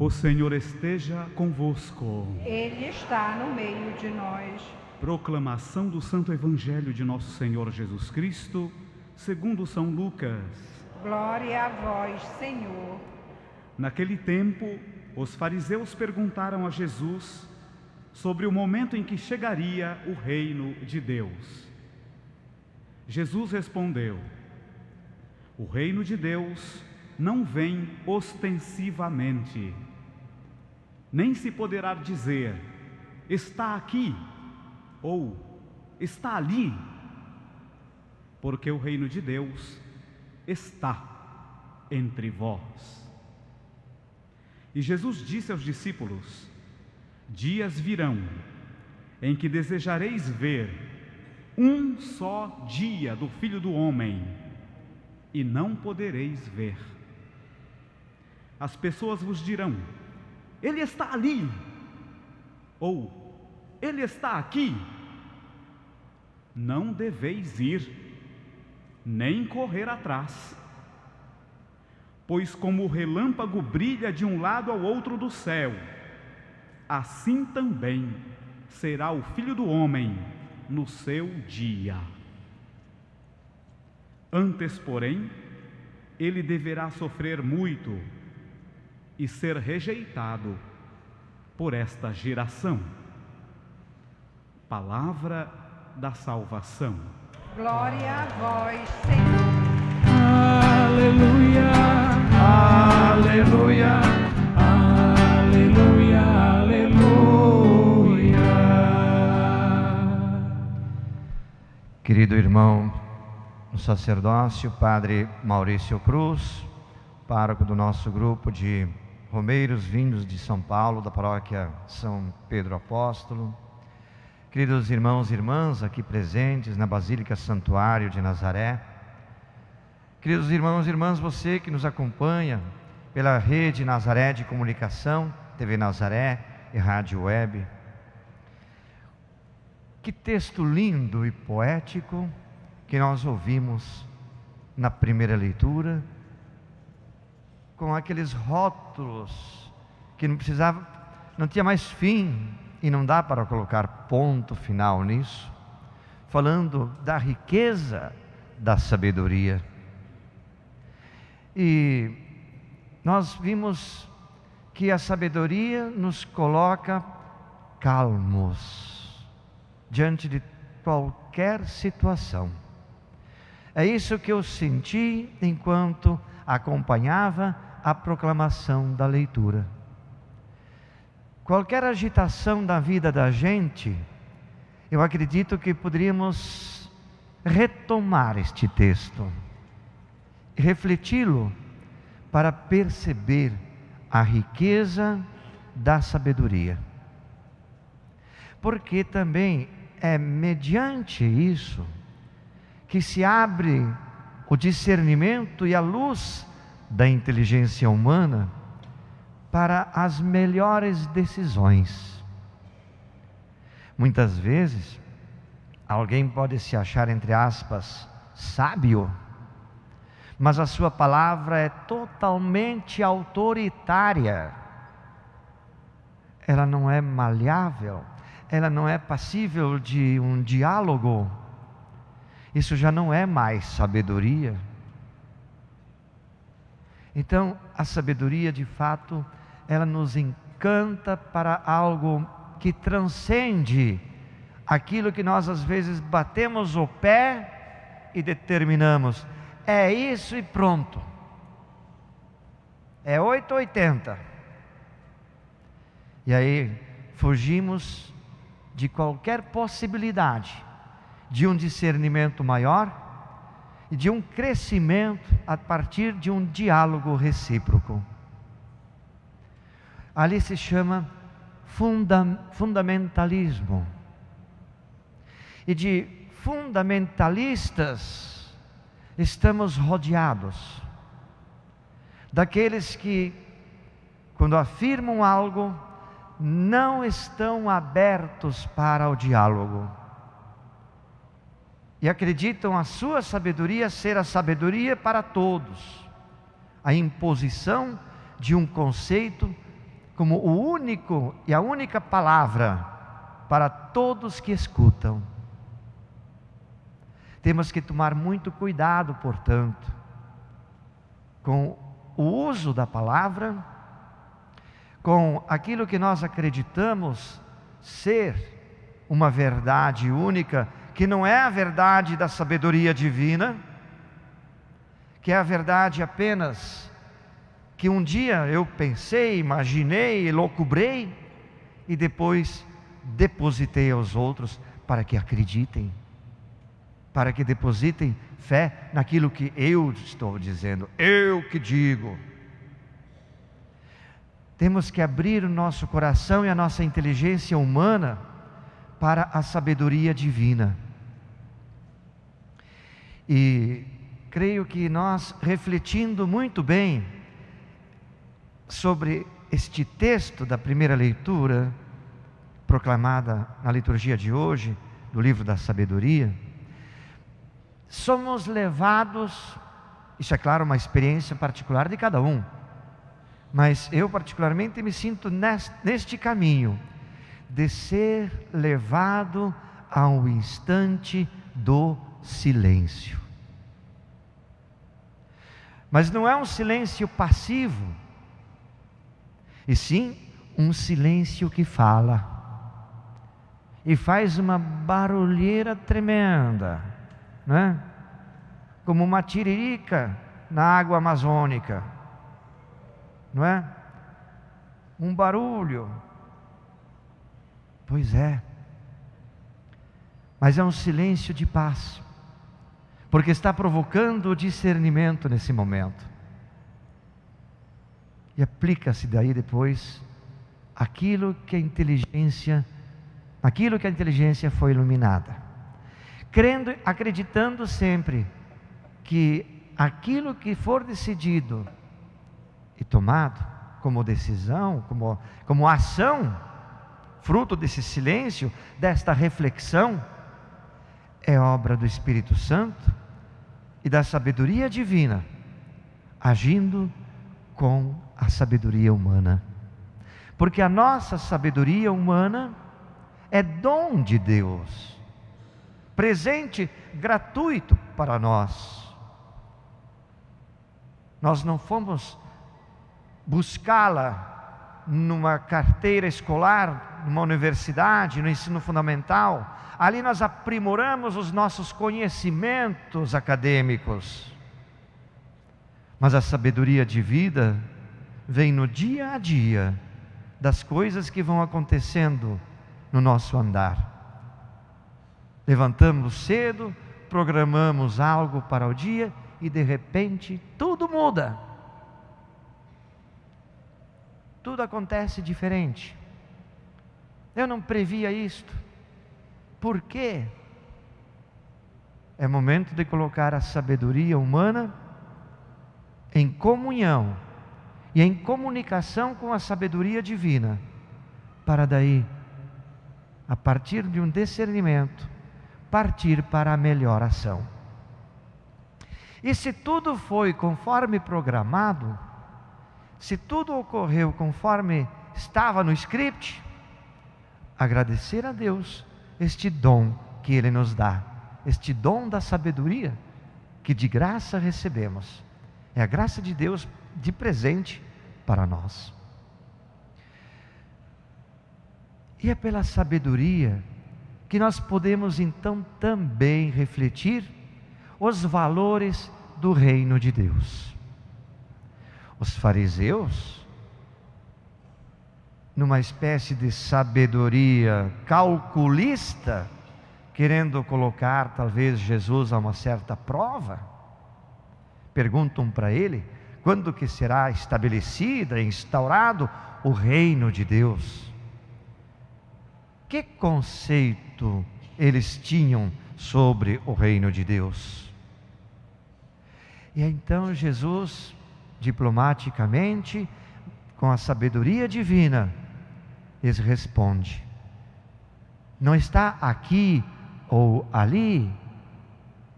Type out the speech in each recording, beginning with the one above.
O Senhor esteja convosco. Ele está no meio de nós. Proclamação do Santo Evangelho de Nosso Senhor Jesus Cristo, segundo São Lucas. Glória a vós, Senhor. Naquele tempo, os fariseus perguntaram a Jesus sobre o momento em que chegaria o reino de Deus. Jesus respondeu: o reino de Deus não vem ostensivamente, nem se poderá dizer, está aqui ou está ali, porque o reino de Deus está entre vós. E Jesus disse aos discípulos: dias virão em que desejareis ver um só dia do Filho do Homem, e não podereis ver. As pessoas vos dirão: ele está ali, ou ele está aqui. Não deveis ir, nem correr atrás. Pois como o relâmpago brilha de um lado ao outro do céu, assim também será o Filho do Homem no seu dia. Antes, porém, ele deverá sofrer muito e ser rejeitado por esta geração. Palavra da salvação. Glória a vós, Senhor. Aleluia, aleluia, aleluia, aleluia. Querido irmão no sacerdócio, Padre Maurício Cruz, pároco do nosso grupo de romeiros vindos de São Paulo, da paróquia São Pedro Apóstolo, queridos irmãos e irmãs aqui presentes na Basílica Santuário de Nazaré, queridos irmãos e irmãs, você que nos acompanha pela rede Nazaré de comunicação, TV Nazaré e Rádio Web. Que texto lindo e poético que nós ouvimos na primeira leitura, com aqueles rótulos que não tinha mais fim e não dá para colocar ponto final nisso, falando da riqueza da sabedoria. E nós vimos que a sabedoria nos coloca calmos diante de qualquer situação. É isso que eu senti enquanto acompanhava a proclamação da leitura. Qualquer agitação da vida da gente, eu acredito que poderíamos retomar este texto, refleti-lo para perceber a riqueza da sabedoria. Porque também é mediante isso que se abre o discernimento e a luz da inteligência humana para as melhores decisões. Muitas vezes, alguém pode se achar, entre aspas, sábio, mas a sua palavra é totalmente autoritária. Ela não é maleável, ela não é passível de um diálogo. Isso já não é mais sabedoria. Então, a sabedoria, de fato, ela nos encanta para algo que transcende aquilo que nós às vezes batemos o pé e determinamos. É isso e pronto. É 880. E aí fugimos de qualquer possibilidade de um discernimento maior e de um crescimento a partir de um diálogo recíproco. Ali se chama fundamentalismo. E de fundamentalistas estamos rodeados. Daqueles que, quando afirmam algo, não estão abertos para o diálogo. E acreditam a sua sabedoria ser a sabedoria para todos. A imposição de um conceito como o único e a única palavra para todos que escutam. Temos que tomar muito cuidado, portanto, com o uso da palavra, com aquilo que nós acreditamos ser uma verdade única, que não é a verdade da sabedoria divina, que é a verdade apenas que um dia eu pensei, imaginei, elucubrei e depois depositei aos outros para que acreditem, para que depositem fé naquilo que eu estou dizendo, eu que digo. Temos que abrir o nosso coração e a nossa inteligência humana para a sabedoria divina. E creio que nós, refletindo muito bem sobre este texto da primeira leitura, proclamada na liturgia de hoje, do livro da sabedoria, somos levados, isso é claro uma experiência particular de cada um, mas eu particularmente me sinto neste caminho, de ser levado ao instante do silêncio. Mas não é um silêncio passivo, e sim um silêncio que fala, e faz uma barulheira tremenda, né? Como uma tiririca na água amazônica, não é? Um barulho. Pois é, mas é um silêncio de paz, porque está provocando o discernimento nesse momento, e aplica-se daí depois aquilo que a inteligência foi iluminada, crendo, acreditando sempre que aquilo que for decidido e tomado como decisão, como ação, fruto desse silêncio, desta reflexão, é obra do Espírito Santo e da sabedoria divina, agindo com a sabedoria humana. Porque a nossa sabedoria humana é dom de Deus, presente gratuito para nós. Nós não fomos buscá-la numa carteira escolar, numa universidade, no ensino fundamental. Ali nós aprimoramos os nossos conhecimentos acadêmicos. Mas a sabedoria de vida vem no dia a dia das coisas que vão acontecendo no nosso andar. Levantamos cedo, programamos algo para o dia e de repente tudo muda. Tudo acontece diferente. Eu não previa isto. Por quê? É momento de colocar a sabedoria humana em comunhão e em comunicação com a sabedoria divina, para daí, a partir de um discernimento, partir para a melhor ação. E se tudo foi conforme programado, se tudo ocorreu conforme estava no script, agradecer a Deus este dom que Ele nos dá, este dom da sabedoria que de graça recebemos. É a graça de Deus de presente para nós. E é pela sabedoria que nós podemos então também refletir os valores do reino de Deus. Os fariseus, numa espécie de sabedoria calculista, querendo colocar talvez Jesus a uma certa prova, perguntam para ele quando que será estabelecida, instaurado o reino de Deus. Que conceito eles tinham sobre o reino de Deus? E então Jesus, diplomaticamente, com a sabedoria divina, lhes responde: não está aqui ou ali,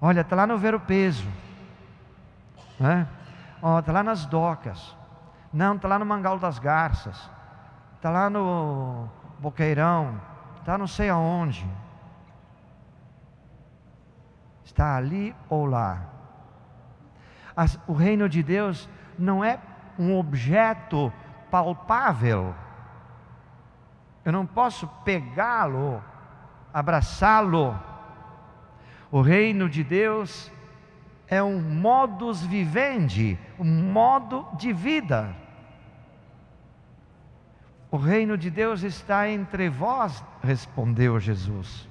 olha, está lá no Ver-o-Peso, está lá nas docas, não, está lá no Mangal das Garças, está lá no Boqueirão, está não sei aonde. Está ali ou lá. O reino de Deus não é um objeto palpável. Eu não posso pegá-lo, abraçá-lo. O reino de Deus é um modus vivendi, um modo de vida. O reino de Deus está entre vós, respondeu Jesus.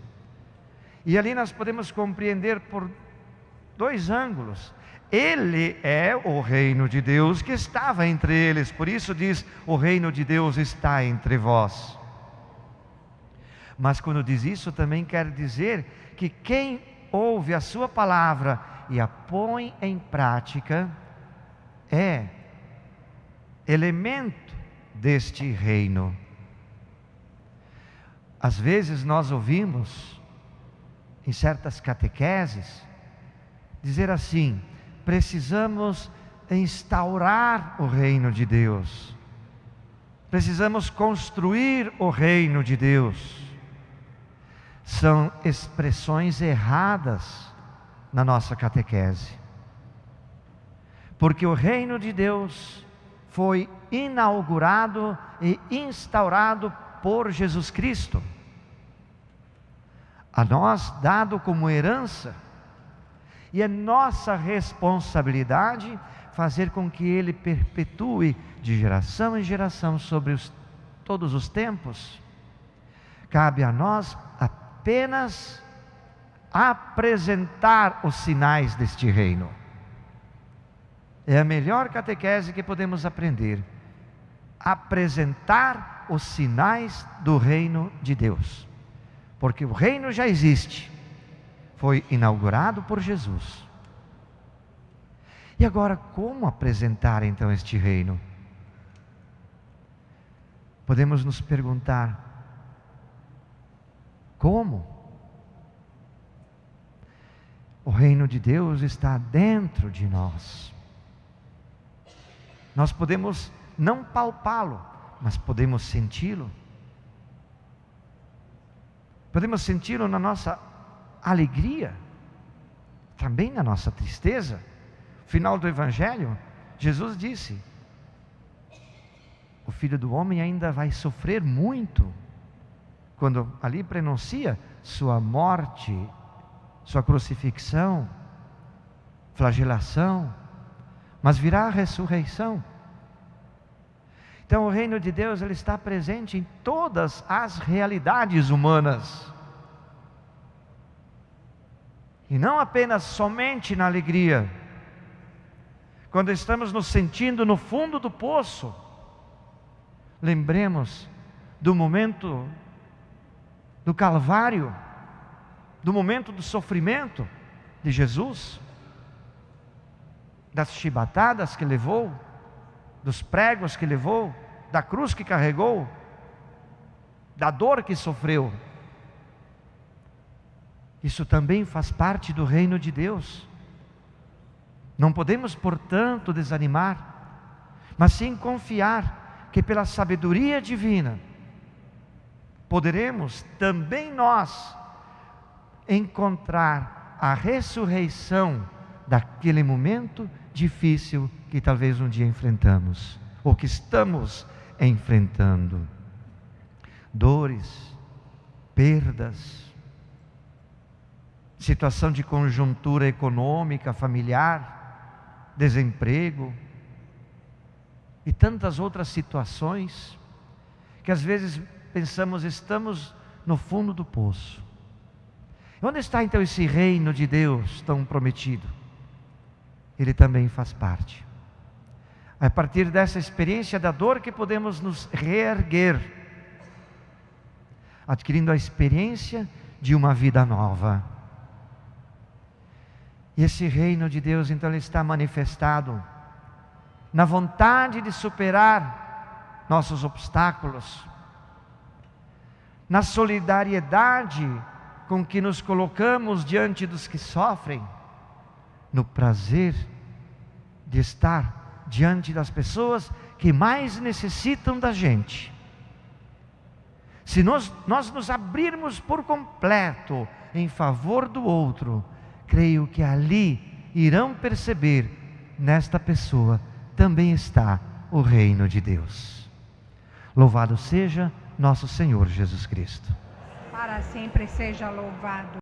E ali nós podemos compreender por dois ângulos. Ele é o reino de Deus que estava entre eles, por isso diz: o reino de Deus está entre vós. Mas quando diz isso, também quer dizer que quem ouve a sua palavra e a põe em prática é elemento deste reino. Às vezes nós ouvimos em certas catequeses dizer assim: precisamos instaurar o reino de Deus, precisamos construir o reino de Deus. São expressões erradas na nossa catequese, porque o reino de Deus foi inaugurado e instaurado por Jesus Cristo, a nós dado como herança, e é nossa responsabilidade fazer com que ele perpetue de geração em geração sobre todos os tempos. Cabe a nós apenas apresentar os sinais deste reino. É a melhor catequese que podemos aprender: apresentar os sinais do reino de Deus, porque o reino já existe, foi inaugurado por Jesus. E agora, como apresentar então este reino? Podemos nos perguntar: como? O reino de Deus está dentro de nós. Nós podemos não palpá-lo, mas podemos senti-lo. Podemos senti-lo na nossa alegria, também na nossa tristeza. No final do Evangelho, Jesus disse: o Filho do Homem ainda vai sofrer muito, quando ali pronuncia sua morte, sua crucifixão, flagelação, mas virá a ressurreição. Então o reino de Deus, ele está presente em todas as realidades humanas, e não apenas somente na alegria. Quando estamos nos sentindo no fundo do poço, lembremos do momento do Calvário, do momento do sofrimento de Jesus, das chibatadas que levou, dos pregos que levou, da cruz que carregou, da dor que sofreu. Isso também faz parte do reino de Deus. Não podemos, portanto, desanimar, mas sim confiar que pela sabedoria divina poderemos também nós encontrar a ressurreição daquele momento difícil que talvez um dia enfrentamos, ou que estamos enfrentando. Dores, perdas, situação de conjuntura econômica, familiar, desemprego e tantas outras situações que às vezes pensamos estamos no fundo do poço. Onde está então esse reino de Deus tão prometido? Ele também faz parte. A partir dessa experiência da dor que podemos nos reerguer, adquirindo a experiência de uma vida nova. E esse reino de Deus então ele está manifestado na vontade de superar nossos obstáculos, na solidariedade com que nos colocamos diante dos que sofrem, no prazer de estar diante das pessoas que mais necessitam da gente. Se nós nos abrirmos por completo em favor do outro, creio que ali irão perceber, nesta pessoa também está o reino de Deus. Louvado seja nosso Senhor Jesus Cristo. Para sempre seja louvado.